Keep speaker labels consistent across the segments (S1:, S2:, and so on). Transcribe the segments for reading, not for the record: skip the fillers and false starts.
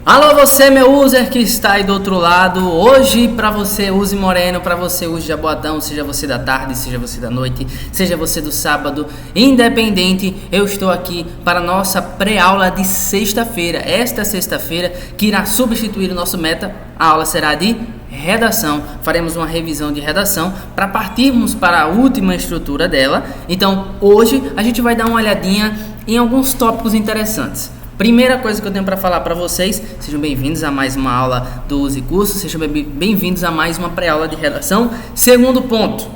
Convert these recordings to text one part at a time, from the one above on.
S1: Alô você, meu user que está aí do outro lado. Hoje para você use moreno, para você use jaboatão, seja você da tarde, seja você da noite, seja você do sábado, independente, eu estou aqui para a nossa pré-aula de sexta-feira. Esta sexta-feira que irá substituir o nosso meta, a aula será de redação. Faremos uma revisão de redação para partirmos para a última estrutura dela. Então hoje a gente vai dar uma olhadinha em alguns tópicos interessantes. Primeira coisa que eu tenho para falar para vocês, sejam bem-vindos a mais uma aula do Use Curso, sejam bem-vindos a mais uma pré-aula de redação. Segundo ponto,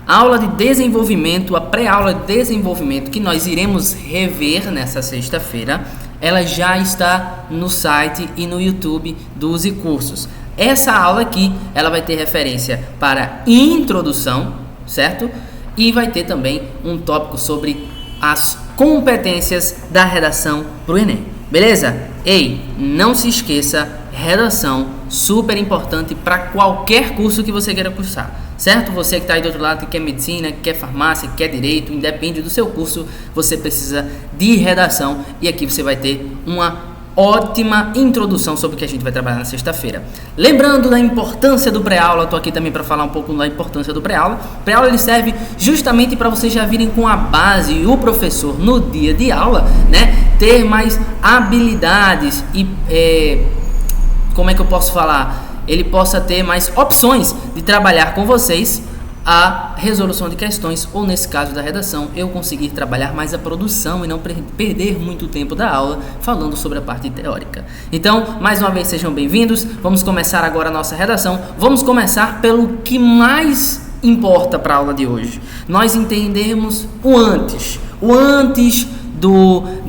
S1: a aula de desenvolvimento, a pré-aula de desenvolvimento que nós iremos rever nessa sexta-feira, ela já está no site e no YouTube do Use Cursos. Essa aula aqui, ela vai ter referência para introdução, certo? E vai ter também um tópico sobre as competências da redação para o Enem, beleza? Ei, não se esqueça, redação super importante para qualquer curso que você queira cursar, certo? Você que está aí do outro lado, que quer medicina, que quer farmácia, que quer direito, independe do seu curso, você precisa de redação e aqui você vai ter uma ótima introdução sobre o que a gente vai trabalhar na sexta-feira. Lembrando da importância do pré-aula, estou aqui também para falar um pouco da importância do pré-aula. Pré-aula ele serve justamente para vocês já virem com a base e o professor no dia de aula, né, ter mais habilidades e, como é que eu posso falar? Ele possa ter mais opções de trabalhar com vocês a resolução de questões, ou nesse caso da redação, eu conseguir trabalhar mais a produção e não perder muito tempo da aula falando sobre a parte teórica. Então, mais uma vez, sejam bem-vindos. Vamos começar agora a nossa redação. Vamos começar pelo que mais importa para a aula de hoje. Nós entendermos o antes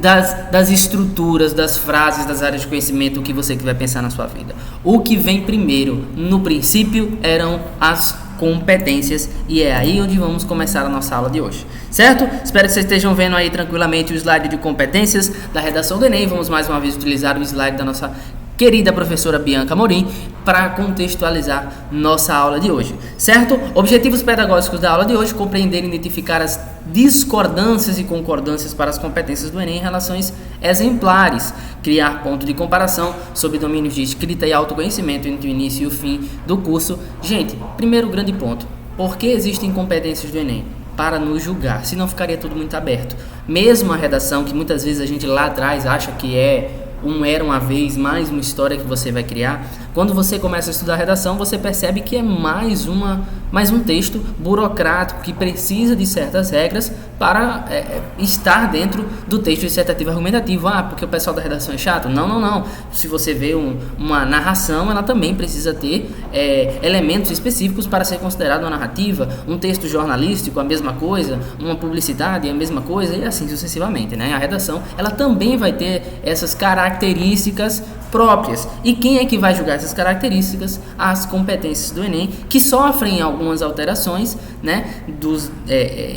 S1: das estruturas, das frases, das áreas de conhecimento, o que você vai pensar na sua vida. O que vem primeiro, no princípio, eram as competências, e é aí onde vamos começar a nossa aula de hoje, certo? Espero que vocês estejam vendo aí tranquilamente o slide de competências da redação do Enem. Vamos mais uma vez utilizar o slide da nossa querida professora Bianca Amorim para contextualizar nossa aula de hoje, certo? Objetivos pedagógicos da aula de hoje: compreender e identificar as discordâncias e concordâncias para as competências do Enem em relações exemplares, criar ponto de comparação sobre domínios de escrita e autoconhecimento entre o início e o fim do curso. Gente, primeiro grande ponto: por que existem competências do Enem? Para nos julgar, senão ficaria tudo muito aberto. Mesmo a redação, que muitas vezes a gente lá atrás acha que era uma vez, mais uma história que você vai criar. Quando você começa a estudar redação, você percebe que é mais um texto burocrático que precisa de certas regras para estar dentro do texto dissertativo argumentativo. Porque o pessoal da redação é chato? Não. Se você vê uma narração, ela também precisa ter elementos específicos para ser considerada uma narrativa. Um texto jornalístico, a mesma coisa. Uma publicidade, a mesma coisa, e assim sucessivamente, né? A redação, ela também vai ter essas características próprias. E quem é que vai julgar essas características? As competências do Enem, que sofrem algumas alterações, né?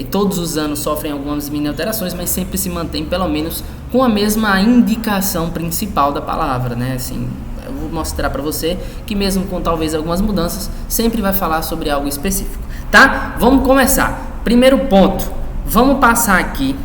S1: Todos os anos sofrem algumas mini alterações, mas sempre se mantém pelo menos com a mesma indicação principal da palavra, né? Assim, eu vou mostrar para você que mesmo com talvez algumas mudanças, sempre vai falar sobre algo específico, tá? Vamos começar. Primeiro ponto, vamos passar aqui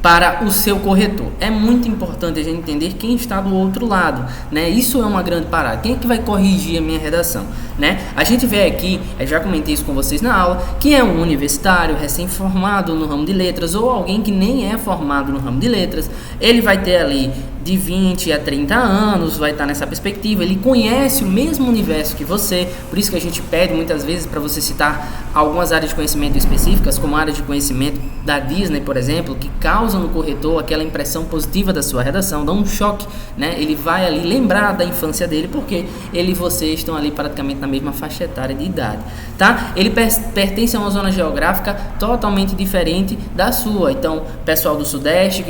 S1: para o seu corretor. É muito importante a gente entender quem está do outro lado, né? Isso é uma grande parada. Quem é que vai corrigir a minha redação, né? A gente vê aqui, eu já comentei isso com vocês na aula, que é um universitário recém-formado no ramo de letras ou alguém que nem é formado no ramo de letras. Ele vai ter ali de 20 a 30 anos, vai estar nessa perspectiva, ele conhece o mesmo universo que você, por isso que a gente pede muitas vezes para você citar algumas áreas de conhecimento específicas, como a área de conhecimento da Disney, por exemplo, que causam no corretor aquela impressão positiva da sua redação, dá um choque, né? Ele vai ali lembrar da infância dele, porque ele e você estão ali praticamente na mesma faixa etária de idade, tá? Ele pertence a uma zona geográfica totalmente diferente da sua. Então, pessoal do Sudeste,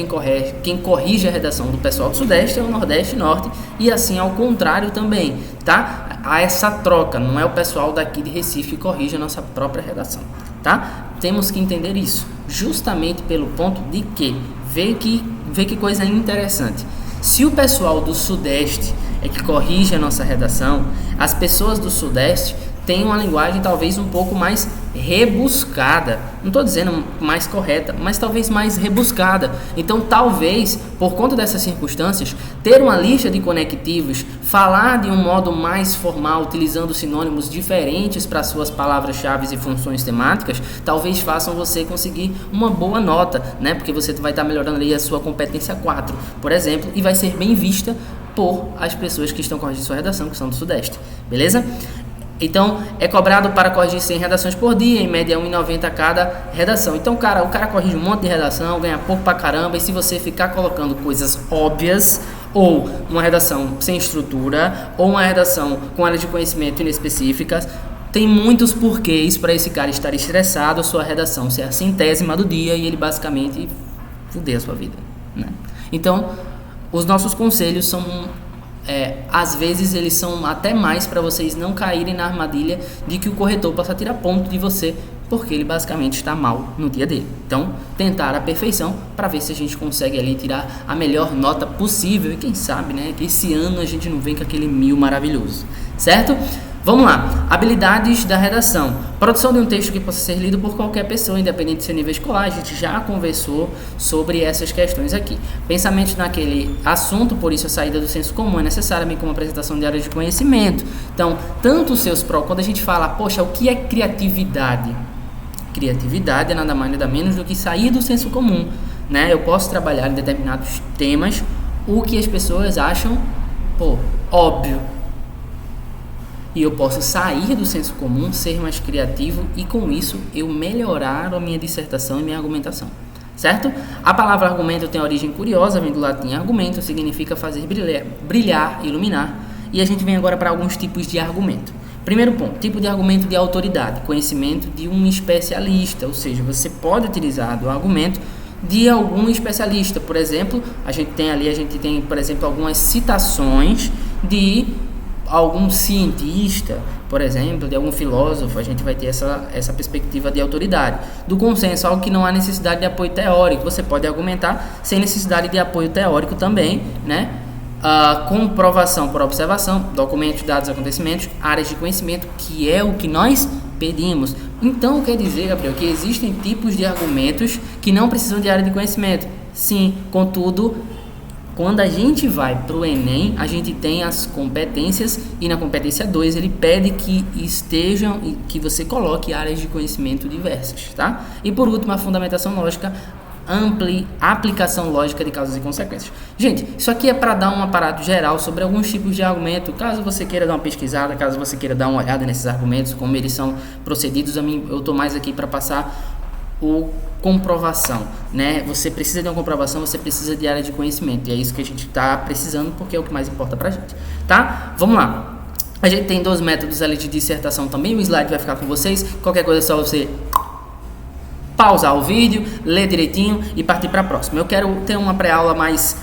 S1: quem corrige a redação do pessoal do Sudeste é o Nordeste e Norte, e assim ao contrário também, tá? Há essa troca, não é o pessoal daqui de Recife que corrige a nossa própria redação, tá? Temos que entender isso, justamente pelo ponto de que, vê que coisa interessante. Se o pessoal do Sudeste é que corrige a nossa redação, as pessoas do Sudeste têm uma linguagem talvez um pouco mais rebuscada. Não estou dizendo mais correta, mas talvez mais rebuscada. Então, talvez, por conta dessas circunstâncias, ter uma lista de conectivos, falar de um modo mais formal, utilizando sinônimos diferentes para suas palavras-chave e funções temáticas, talvez façam você conseguir uma boa nota, né? Porque você vai estar melhorando ali a sua competência 4, por exemplo, e vai ser bem vista por as pessoas que estão corrigindo sua redação, que são do Sudeste, beleza? Então, é cobrado para corrigir 100 redações por dia, em média 1,90 cada redação. Então, o cara corrige um monte de redação, ganha pouco pra caramba, e se você ficar colocando coisas óbvias, ou uma redação sem estrutura, ou uma redação com áreas de conhecimento inespecíficas, tem muitos porquês para esse cara estar estressado, sua redação ser a 100ª do dia, e ele basicamente fuder a sua vida, né? Então, os nossos conselhos são... às vezes eles são até mais para vocês não caírem na armadilha de que o corretor possa tirar ponto de você, porque ele basicamente está mal no dia dele. Então, tentar a perfeição para ver se a gente consegue ali tirar a melhor nota possível, e quem sabe, né, que esse ano a gente não vem com aquele 1000 maravilhoso, certo? Vamos lá, habilidades da redação. Produção de um texto que possa ser lido por qualquer pessoa, independente do seu nível escolar. A gente já conversou sobre essas questões aqui. Pensamento naquele assunto, por isso a saída do senso comum é necessária, bem como a apresentação de áreas de conhecimento. Então, tanto os seus quando a gente fala, poxa, o que é criatividade? Criatividade é nada mais nada menos do que sair do senso comum, né? Eu posso trabalhar em determinados temas o que as pessoas acham, óbvio. E eu posso sair do senso comum, ser mais criativo e com isso eu melhorar a minha dissertação e minha argumentação, certo? A palavra argumento tem origem curiosa, vem do latim argumento, significa fazer brilhar, iluminar. E a gente vem agora para alguns tipos de argumento. Primeiro ponto, tipo de argumento de autoridade, conhecimento de um especialista, ou seja, você pode utilizar do argumento de algum especialista. Por exemplo, a gente tem, por exemplo, algumas citações de algum cientista, por exemplo, de algum filósofo. A gente vai ter essa perspectiva de autoridade. Do consenso, algo que não há necessidade de apoio teórico. Você pode argumentar sem necessidade de apoio teórico também, né? Comprovação por observação, documentos, dados, acontecimentos, áreas de conhecimento, que é o que nós pedimos. Então, quer dizer, Gabriel, que existem tipos de argumentos que não precisam de área de conhecimento. Sim, contudo, quando a gente vai para o Enem, a gente tem as competências, e na competência 2 ele pede que que você coloque áreas de conhecimento diversas, tá? E por último, a fundamentação lógica, aplicação lógica de causas e consequências. Gente, isso aqui é para dar um aparato geral sobre alguns tipos de argumento, caso você queira dar uma pesquisada, caso você queira dar uma olhada nesses argumentos, como eles são procedidos. Eu estou mais aqui para passar comprovação, né? Você precisa de uma comprovação, você precisa de área de conhecimento, e é isso que a gente está precisando, porque é o que mais importa pra gente, tá? Vamos lá. A gente tem 2 métodos ali de dissertação também, o slide vai ficar com vocês, qualquer coisa é só você pausar o vídeo, ler direitinho e partir para a próxima. Eu quero ter uma pré-aula mais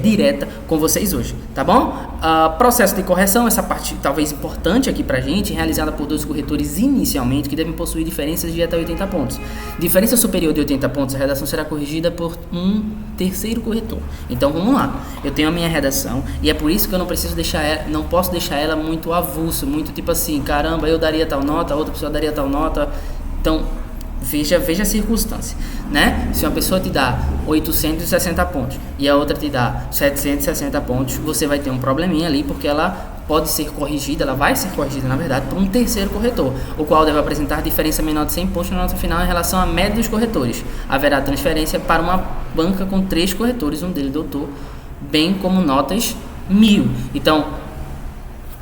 S1: direta com vocês hoje, tá bom? Processo de correção, essa parte talvez importante aqui pra gente, realizada por 2 corretores inicialmente, que devem possuir diferenças de até 80 pontos. Diferença superior de 80 pontos, a redação será corrigida por um terceiro corretor. Então vamos lá, eu tenho a minha redação e é por isso que eu não posso deixar ela muito avulso, muito tipo assim, caramba, eu daria tal nota, outra pessoa daria tal nota. Então veja a circunstância, né? Se uma pessoa te dá 860 pontos e a outra te dá 760 pontos, você vai ter um probleminha ali, porque ela pode ser corrigida, ela vai ser corrigida, na verdade, por um terceiro corretor, o qual deve apresentar diferença menor de 100 pontos na nota final em relação à média dos corretores. Haverá transferência para uma banca com 3 corretores, um deles doutor, bem como notas 1000. Então,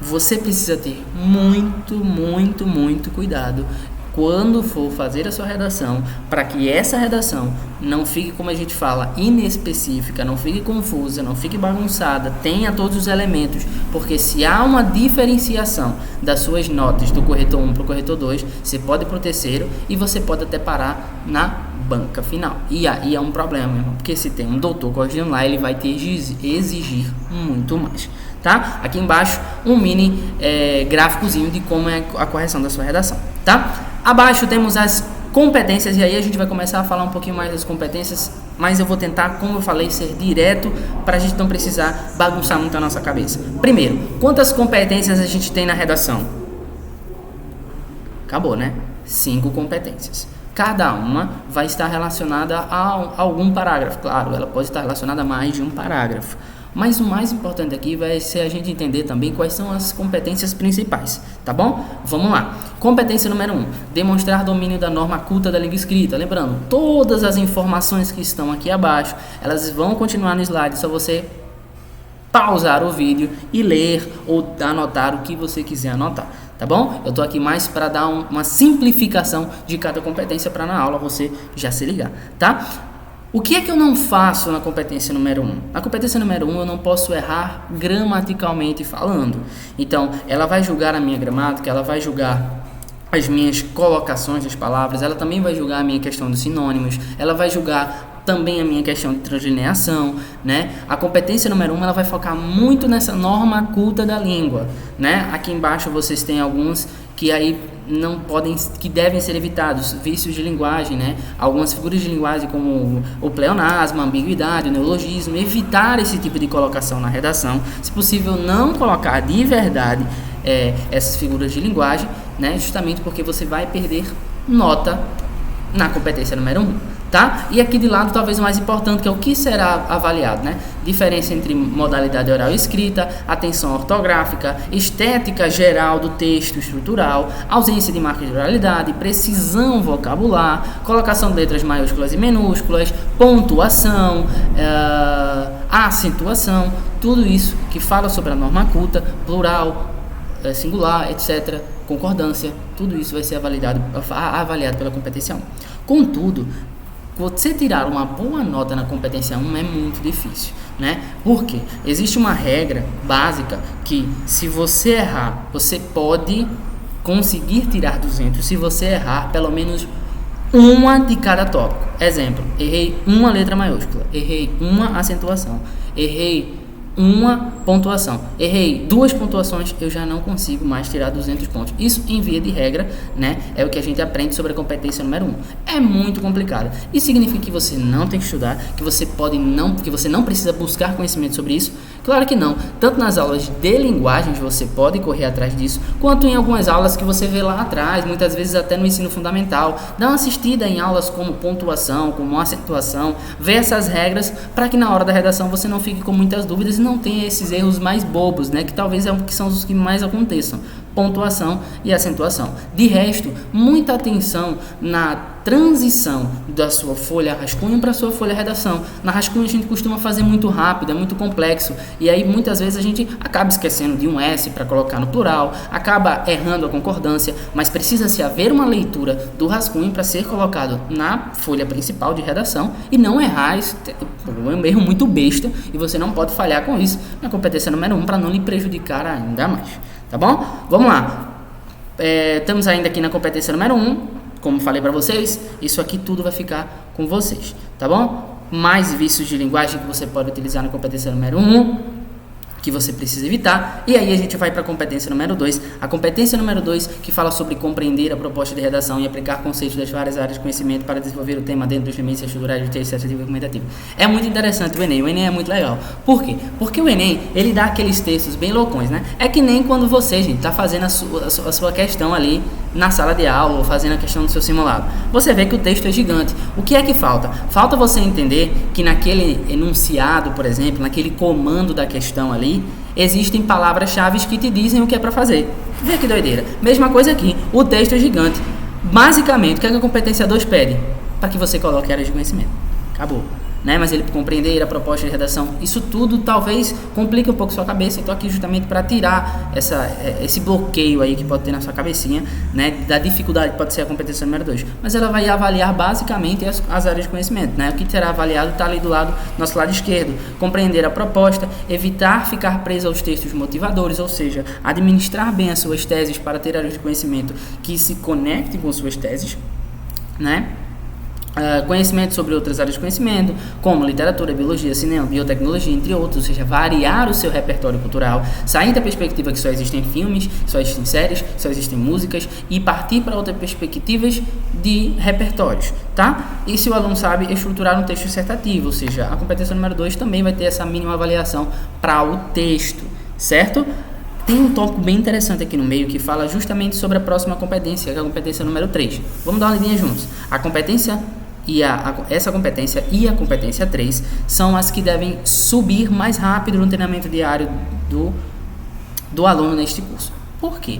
S1: você precisa ter muito cuidado quando for fazer a sua redação, para que essa redação não fique, como a gente fala, inespecífica, não fique confusa, não fique bagunçada, tenha todos os elementos, porque se há uma diferenciação das suas notas do corretor 1 para o corretor 2, você pode ir para o terceiro e você pode até parar na banca final. E aí é um problema, irmão, porque se tem um doutor corrigindo lá, ele vai te exigir muito mais, tá? Aqui embaixo um mini gráficozinho de como é a correção da sua redação, tá? Abaixo temos as competências, e aí a gente vai começar a falar um pouquinho mais das competências, mas eu vou tentar, como eu falei, ser direto para a gente não precisar bagunçar muito a nossa cabeça. Primeiro, quantas competências a gente tem na redação? Acabou, né? 5 competências. Cada uma vai estar relacionada a algum parágrafo. Claro, ela pode estar relacionada a mais de um parágrafo. Mas o mais importante aqui vai ser a gente entender também quais são as competências principais, tá bom? Vamos lá. Competência número 1, demonstrar domínio da norma culta da língua escrita. Lembrando, todas as informações que estão aqui abaixo, elas vão continuar no slide, só você pausar o vídeo e ler ou anotar o que você quiser anotar, tá bom? Eu tô aqui mais para dar uma simplificação de cada competência para na aula você já se ligar, tá? O que é que eu não faço na competência número 1? Na competência número 1 eu não posso errar gramaticalmente falando. Então, ela vai julgar a minha gramática, ela vai julgar as minhas colocações das palavras, ela também vai julgar a minha questão dos sinônimos, ela vai julgar também a minha questão de translineação, né? A competência número 1 ela vai focar muito nessa norma culta da língua, né? Aqui embaixo vocês têm alguns que aí não podem, que devem ser evitados, vícios de linguagem, né? Algumas figuras de linguagem como o pleonasmo, a ambiguidade, o neologismo, evitar esse tipo de colocação na redação, se possível não colocar de verdade essas figuras de linguagem, né? Justamente porque você vai perder nota na competência número 1, tá? E aqui de lado talvez o mais importante, que é o que será avaliado, né? Diferença entre modalidade oral e escrita, atenção ortográfica, estética geral do texto estrutural, ausência de marca de oralidade, precisão vocabular, colocação de letras maiúsculas e minúsculas, pontuação, acentuação, tudo isso que fala sobre a norma culta, plural, singular, etc., concordância, tudo isso vai ser avaliado pela competência 1. Contudo, você tirar uma boa nota na competência 1 é muito difícil, né? Porque existe uma regra básica que, se você errar, você pode conseguir tirar 200 se você errar pelo menos uma de cada tópico. Exemplo, errei uma letra maiúscula, errei uma acentuação, errei uma pontuação, errei 2 pontuações, eu já não consigo mais tirar 200 pontos. Isso, em via de regra, né, é o que a gente aprende sobre a competência número 1. É muito complicado. Isso significa que você não tem que estudar, que você não precisa buscar conhecimento sobre isso? Claro que não. Tanto nas aulas de linguagens você pode correr atrás disso, quanto em algumas aulas que você vê lá atrás, muitas vezes até no ensino fundamental. Dá uma assistida em aulas como pontuação, como acentuação, vê essas regras para que na hora da redação você não fique com muitas dúvidas e não tenha esses erros mais bobos, né, que talvez são os que mais aconteçam. Pontuação e acentuação. De resto, muita atenção na transição da sua folha rascunho para a sua folha redação. Na rascunho a gente costuma fazer muito rápido, é muito complexo, e aí muitas vezes a gente acaba esquecendo de um S para colocar no plural, acaba errando a concordância, mas precisa-se haver uma leitura do rascunho para ser colocado na folha principal de redação e não errar. Isso é um erro muito besta e você não pode falhar com isso na competência número 1 para não lhe prejudicar ainda mais. Tá bom? Vamos lá. Estamos ainda aqui na competência número 1. Como falei para vocês, isso aqui tudo vai ficar com vocês. Tá bom? Mais vícios de linguagem que você pode utilizar na competência número 1, que você precisa evitar. E aí a gente vai para a competência número 2. A competência número 2, que fala sobre compreender a proposta de redação e aplicar conceitos das várias áreas de conhecimento para desenvolver o tema dentro dos limites estruturais do texto associativo e argumentativo. É muito interessante o Enem. O Enem é muito legal. Por quê? Porque o Enem, ele dá aqueles textos bem loucões, né? É que nem quando você, gente, está fazendo a sua questão ali na sala de aula ou fazendo a questão do seu simulado. Você vê que o texto é gigante. O que é que falta? Falta você entender que naquele enunciado, por exemplo, naquele comando da questão ali, existem palavras-chave que te dizem o que é para fazer. Vê que doideira. Mesma coisa aqui, o texto é gigante. Basicamente, o que a competência 2 pede? Para que você coloque áreas de conhecimento. Acabou. Né? Mas ele compreender a proposta de redação, isso tudo talvez complique um pouco sua cabeça. Eu estou aqui justamente para tirar esse bloqueio aí que pode ter na sua cabecinha, né? Da dificuldade que pode ser a competência número 2. Mas ela vai avaliar basicamente as áreas de conhecimento, né? O que será avaliado está ali do nosso lado esquerdo. Compreender a proposta, evitar ficar preso aos textos motivadores, ou seja, administrar bem as suas teses para ter áreas de conhecimento que se conectem com suas teses, né? Conhecimento sobre outras áreas de conhecimento, como literatura, biologia, cinema, biotecnologia, entre outros, ou seja, variar o seu repertório cultural, sair da perspectiva que só existem filmes, só existem séries, só existem músicas e partir para outras perspectivas de repertórios, tá? E se o aluno sabe estruturar um texto dissertativo, ou seja, a competência número 2 também vai ter essa mínima avaliação para o texto, certo? Tem um tópico bem interessante aqui no meio que fala justamente sobre a próxima competência, que é a competência número 3. Vamos dar uma lidinha juntos. A competência essa competência e a competência 3 são as que devem subir mais rápido no treinamento diário do aluno neste curso. Por quê?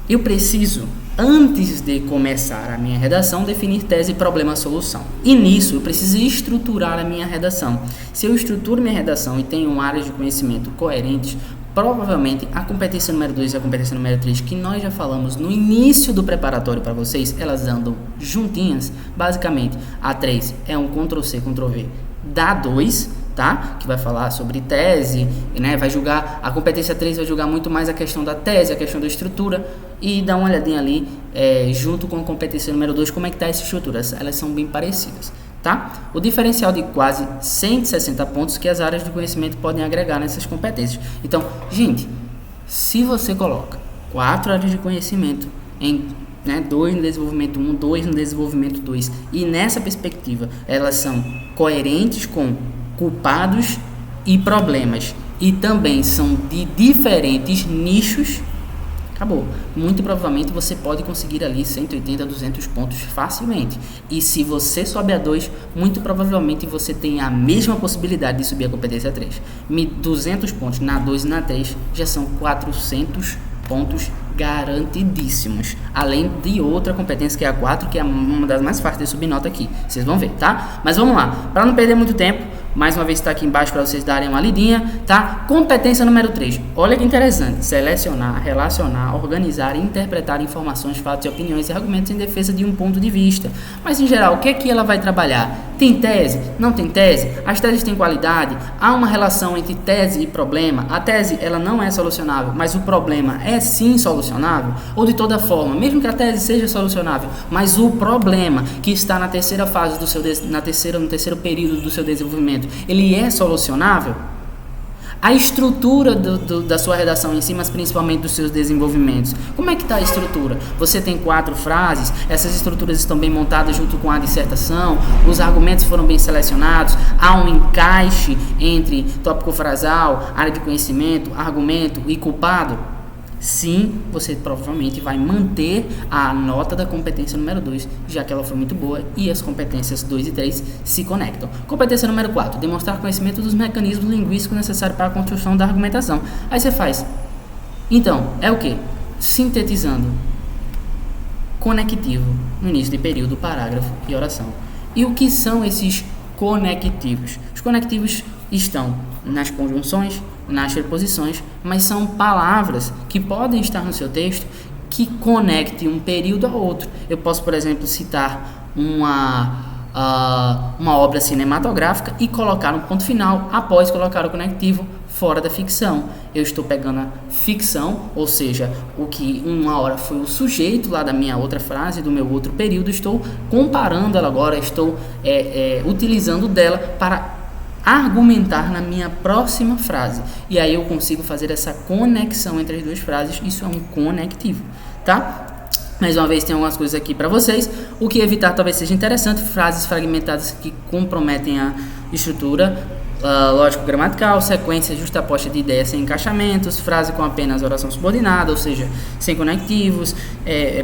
S1: Eu preciso, antes de começar a minha redação, definir tese, problema, solução. E nisso eu preciso estruturar a minha redação. Se eu estruturo minha redação e tenho áreas de conhecimento coerentes, provavelmente a competência número 2 e a competência número 3, que nós já falamos no início do preparatório para vocês, elas andam juntinhas. Basicamente, a 3 é um Ctrl+C, Ctrl+V da 2, tá? Que vai falar sobre tese, né? Vai julgar, a competência 3 vai julgar muito mais a questão da tese, a questão da estrutura, e dá uma olhadinha ali, junto com a competência número 2, como é que tá essa estrutura. Elas são bem parecidas. Tá? O diferencial de quase 160 pontos que as áreas de conhecimento podem agregar nessas competências. Então, gente, se você coloca 4 áreas de conhecimento em 2 no desenvolvimento 1, 2 no desenvolvimento 2, e nessa perspectiva elas são coerentes com culpados e problemas, e também são de diferentes nichos, acabou. Muito provavelmente você pode conseguir ali 180, 200 pontos facilmente. E se você sobe a 2, muito provavelmente você tem a mesma possibilidade de subir a competência 3. 200 pontos na 2 e na 3 já são 400 pontos garantidíssimos. Além de outra competência que é a 4, que é uma das mais fáceis de subir nota aqui. Vocês vão ver, tá? Mas vamos lá. Para não perder muito tempo, mais uma vez está aqui embaixo para vocês darem uma lidinha, tá? Competência número 3. Olha que interessante. Selecionar, relacionar, organizar e interpretar informações, fatos, opiniões e argumentos em defesa de um ponto de vista. Mas, em geral, o que é que ela vai trabalhar? Tem tese? Não tem tese? As teses têm qualidade? Há uma relação entre tese e problema? A tese, ela não é solucionável, mas o problema é sim solucionável? Ou, de toda forma, mesmo que a tese seja solucionável, mas o problema que está na terceira fase do seu no terceiro período do seu desenvolvimento, ele é solucionável? A estrutura da sua redação em si, mas principalmente dos seus desenvolvimentos. Como é que está a estrutura? Você tem 4 frases, essas estruturas estão bem montadas junto com a dissertação, os argumentos foram bem selecionados, há um encaixe entre tópico frasal, área de conhecimento, argumento e culpado? Sim, você provavelmente vai manter a nota da competência número 2, já que ela foi muito boa e as competências 2 e 3 se conectam. Competência número 4, demonstrar conhecimento dos mecanismos linguísticos necessários para a construção da argumentação. Aí você faz. Então, é o que? Sintetizando. Conectivo, no início de período, parágrafo e oração. E o que são esses conectivos? Os conectivos estão nas conjunções, nas preposições, mas são palavras que podem estar no seu texto que conectem um período a outro. Eu posso, por exemplo, citar uma obra cinematográfica e colocar um ponto final após colocar o conectivo fora da ficção. Eu estou pegando a ficção, ou seja, o que uma hora foi o sujeito lá da minha outra frase, do meu outro período, estou comparando ela agora, estou utilizando dela para argumentar na minha próxima frase, e aí eu consigo fazer essa conexão entre as duas frases. Isso é um conectivo, tá? Mais uma vez tem algumas coisas aqui para vocês. O que evitar talvez seja interessante: frases fragmentadas que comprometem a estrutura lógico-gramatical, sequência justaposta de ideias sem encaixamentos, frase com apenas oração subordinada, ou seja, sem conectivos,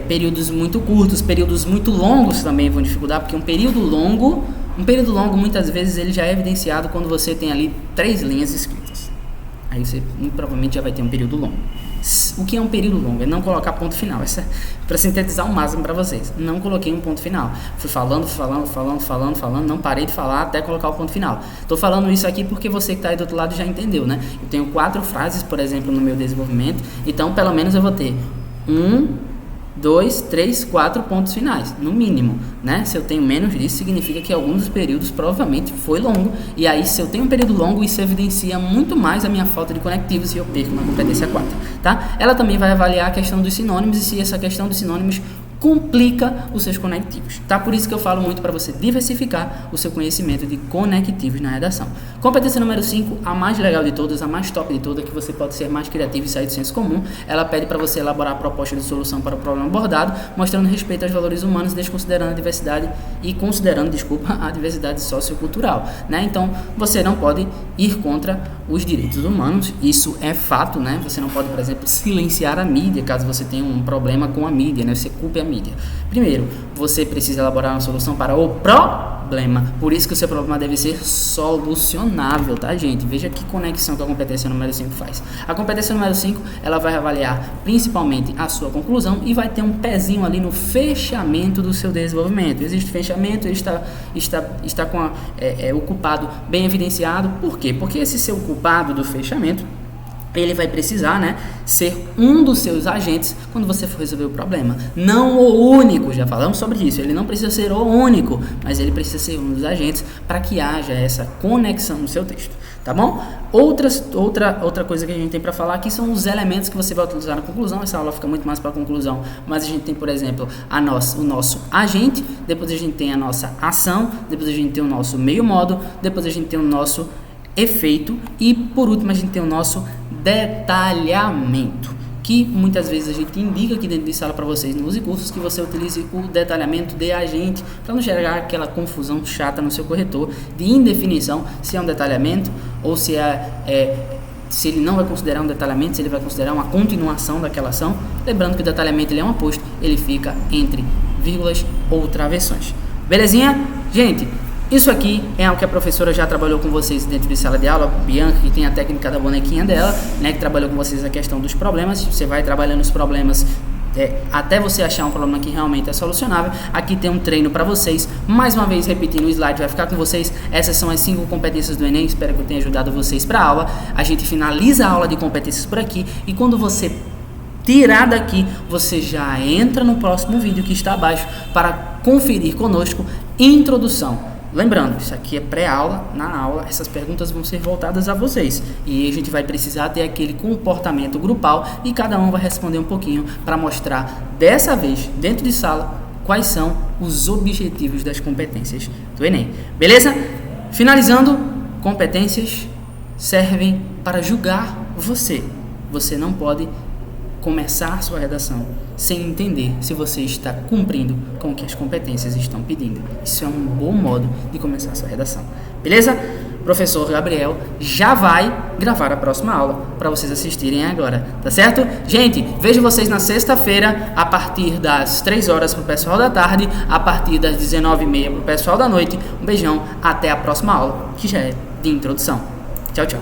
S1: períodos muito curtos, períodos muito longos também vão dificultar, porque um período longo muitas vezes ele já é evidenciado quando você tem ali 3 linhas escritas. Aí você provavelmente já vai ter um período longo. O que é um período longo? É não colocar ponto final. Essa é para sintetizar o máximo para vocês. Não coloquei um ponto final. Fui falando, não parei de falar até colocar o ponto final. Estou falando isso aqui porque você que está aí do outro lado já entendeu, né? Eu tenho 4 frases, por exemplo, no meu desenvolvimento, então pelo menos eu vou ter 2, 3, 4 pontos finais, no mínimo, né? Se eu tenho menos disso, significa que algum dos períodos provavelmente foi longo, e aí se eu tenho um período longo, isso evidencia muito mais a minha falta de conectivos e eu perco na competência 4, tá? Ela também vai avaliar a questão dos sinônimos e se essa questão dos sinônimos complica os seus conectivos, tá? Por isso que eu falo muito para você diversificar o seu conhecimento de conectivos na redação. Competência número 5, a mais legal de todas, a mais top de todas, que você pode ser mais criativo e sair do senso comum. Ela pede para você elaborar a proposta de solução para o problema abordado, mostrando respeito aos valores humanos, desconsiderando a diversidade e considerando, a diversidade sociocultural, né? Então, você não pode ir contra os direitos humanos, isso é fato, né? Você não pode, por exemplo, silenciar a mídia, caso você tenha um problema com a mídia, né? Você culpe a mídia. Primeiro, você precisa elaborar uma solução para o problema, por isso que o seu problema deve ser solucionável, tá, gente? Veja que conexão que a competência número 5 faz. A competência número 5, ela vai avaliar principalmente a sua conclusão e vai ter um pezinho ali no fechamento do seu desenvolvimento. Existe fechamento, ele está com o culpado bem evidenciado. Por quê? Porque esse seu culpado do fechamento, ele vai precisar, né, ser um dos seus agentes quando você for resolver o problema. Não o único, já falamos sobre isso. Ele não precisa ser o único, mas ele precisa ser um dos agentes para que haja essa conexão no seu texto, tá bom? Outra coisa que a gente tem para falar aqui são os elementos que você vai utilizar na conclusão. Essa aula fica muito mais para a conclusão, mas a gente tem, por exemplo, o nosso agente, depois a gente tem a nossa ação, depois a gente tem o nosso meio modo, depois a gente tem o nosso efeito e por último a gente tem o nosso detalhamento, que muitas vezes a gente indica aqui dentro de sala para vocês nos cursos que você utilize o detalhamento de agente para não gerar aquela confusão chata no seu corretor de indefinição se é um detalhamento ou se se ele não vai considerar um detalhamento, se ele vai considerar uma continuação daquela ação. Lembrando que o detalhamento ele é um aposto, ele fica entre vírgulas ou travessões. Belezinha? Gente, isso aqui é algo que a professora já trabalhou com vocês dentro de sala de aula, Bianca, que tem a técnica da bonequinha dela, né, que trabalhou com vocês a questão dos problemas. Você vai trabalhando os problemas até você achar um problema que realmente é solucionável. Aqui tem um treino para vocês. Mais uma vez, repetindo o slide, vai ficar com vocês. Essas são as 5 competências do Enem. Espero que eu tenha ajudado vocês para a aula. A gente finaliza a aula de competências por aqui. E quando você tirar daqui, você já entra no próximo vídeo que está abaixo para conferir conosco introdução. Lembrando, isso aqui é pré-aula, na aula essas perguntas vão ser voltadas a vocês e a gente vai precisar ter aquele comportamento grupal e cada um vai responder um pouquinho para mostrar dessa vez, dentro de sala, quais são os objetivos das competências do Enem. Beleza? Finalizando, competências servem para julgar você. Você não pode começar sua redação sem entender se você está cumprindo com o que as competências estão pedindo. Isso é um bom modo de começar sua redação. Beleza? Professor Gabriel já vai gravar a próxima aula para vocês assistirem agora, tá certo? Gente, vejo vocês na sexta-feira a partir das 3 horas para o pessoal da tarde, a partir das 19h30 para o pessoal da noite. Um beijão, até a próxima aula, que já é de introdução. Tchau, tchau.